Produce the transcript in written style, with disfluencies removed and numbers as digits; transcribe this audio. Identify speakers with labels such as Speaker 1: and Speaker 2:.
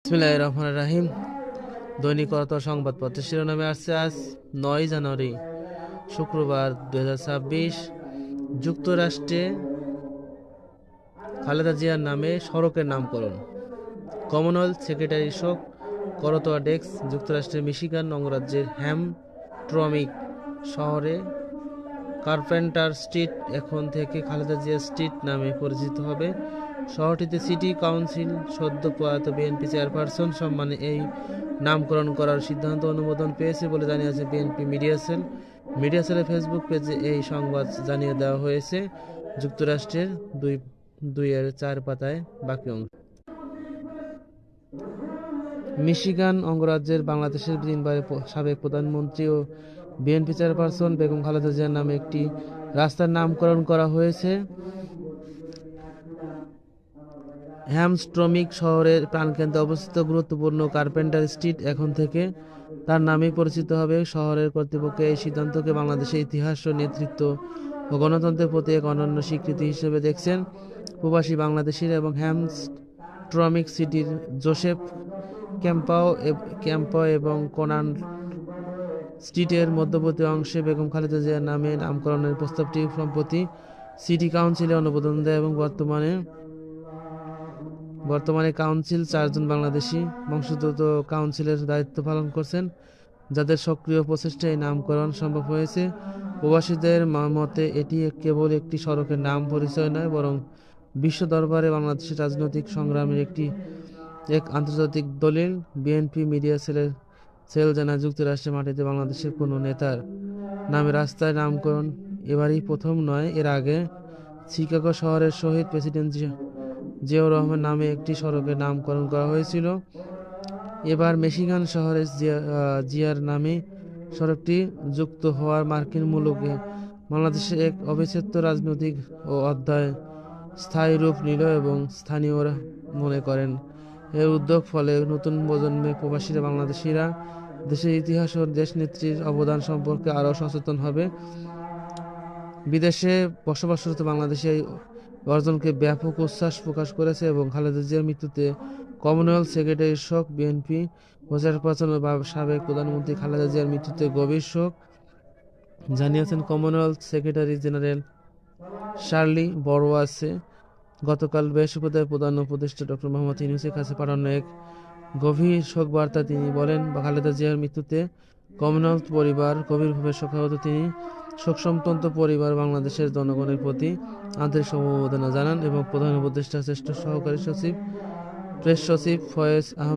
Speaker 1: বিসমিল্লাহির রহমানির রহিম। দৈনিক কর্তব্য সংবাদপত্রের শিরোনামে আসছে আজ ৯ জানুয়ারি শুক্রবার 2026। যুক্তরাষ্ট্রে খালেদা জিয়ার নামে সড়কের নামকরণ। কমনওয়েলথ সেক্রেটারি শোক করতোয়া ডেস্ক। যুক্তরাষ্ট্রের মিশিগান অঙ্গরাজ্যের হ্যামট্রমিক শহরে কার্পেন্টার স্ট্রিট এখন থেকে খালেদা জিয়া স্ট্রিট নামে পরিচিত হবে। শহরটিতে সিটি কাউন্সিল সদ্য প্রয়াত বিএনপি চেয়ারপারসন সম্মানে এই নামকরণ করার সিদ্ধান্ত অনুমোদন পেয়েছে বলে জানিয়েছে বিএনপি মিডিয়া সেল। মিডিয়া সেলের ফেসবুক পেজে এই সংবাদ জানিয়ে দেওয়া হয়েছে। যুক্তরাষ্ট্রের 2-4 পাতায় বাকি অংশ। মিশিগান অঙ্গরাজ্যের বাংলাদেশের 3বারের সাবেক প্রধানমন্ত্রী ও বিএনপি চেয়ারপারসন বেগম খালেদা জিয়ার নামে একটি রাস্তার নামকরণ করা হয়েছে। হ্যামস্ট্রমিক শহরের প্রাণকেন্দ্রে অবস্থিত গুরুত্বপূর্ণ কার্পেন্টার স্ট্রিট এখন থেকে তার নামেই পরিচিত হবে। শহরের কর্তৃপক্ষ এই সিদ্ধান্তকে বাংলাদেশের ইতিহাস ও নেতৃত্ব ও গণতন্ত্রের প্রতি এক অনন্য স্বীকৃতি হিসেবে দেখছেন প্রবাসী বাংলাদেশিরা এবং হ্যামস্ট্রমিক সিটির জোসেফ ক্যাম্পাও এবং কোনান স্ট্রিটের মধ্যবর্তী অংশে বেগম খালেদা জিয়ার নামে নামকরণের প্রস্তাবটি সম্প্রতি সিটি কাউন্সিলে অনুমোদন দেয় এবং বর্তমানে কাউন্সিল 4 জন বাংলাদেশি বংশোদ্ভূত কাউন্সিলের দায়িত্ব পালন করছেন, যাদের সক্রিয় প্রচেষ্টায় এই নামকরণ সম্ভব হয়েছে। প্রবাসীদের মতে এটি কেবল একটি সড়কের নাম পরিচয় নয়, বরং বিশ্ব দরবারে বাংলাদেশের রাজনৈতিক সংগ্রামের এক আন্তর্জাতিক দলিল। বিএনপি মিডিয়া সেল জানায়, যুক্তরাষ্ট্রের মাটিতে বাংলাদেশের কোনো নেতার নামে রাস্তায় নামকরণ এবারই প্রথম নয়। এর আগে শিকাগো শহরের শহীদ প্রেসিডেন্ট জিয়াউর রহমান নামে একটি সড়কের নামকরণ করা হয়েছিল। এবার মিশিগান শহরে জিয়ার নামে সড়কটি যুক্ত হওয়ার মার্কিন মুলুকে বাংলাদেশের এক অবিচ্ছেদ্য রাজনৈতিক ও অধ্যায় স্থায়ী রূপ নিল এবং স্থানীয়রা মনে করেন এই উদ্যোগ ফলে নতুন প্রজন্মের প্রবাসীরা বাংলাদেশিরা দেশের ইতিহাস ও দেশনেত্রীর অবদান সম্পর্কে আরও সচেতন হবে। বিদেশে বসবাসরত বাংলাদেশি এই অর্জনকে ব্যাপক উচ্ছ্বাস প্রকাশ করেছে এবং খালেদা জিয়ার মৃত্যুতে কমনওয়েলথ সেক্রেটারি শোক। বিএনপি চেয়ারপারসন ও সাবেক প্রধানমন্ত্রী খালেদা জিয়ার মৃত্যুতে গভীর শোক জানিয়েছেন কমনওয়েলথ সেক্রেটারি জেনারেল শার্লি বড়োয়াসে। গতকাল বৃহস্পতিবার প্রধান উপদেষ্টা ডক্টর মোহাম্মদ ইউনূসের কাছে পাঠানো এক গভীর শোক বার্তা তিনি বলেন, খালেদা জিয়ার মৃত্যুতে কমনওয়েলথ পরিবার গভীরভাবে শোকাহত। তিনি শোকসন্তপ্ত পরিবার বাংলাদেশের জনগণের প্রতি আন্তরিক সমবেদনা জানান এবং প্রধান উপদেষ্টার জ্যেষ্ঠ সহকারী সচিব প্রেস সচিব ফয়েজ আহমেদ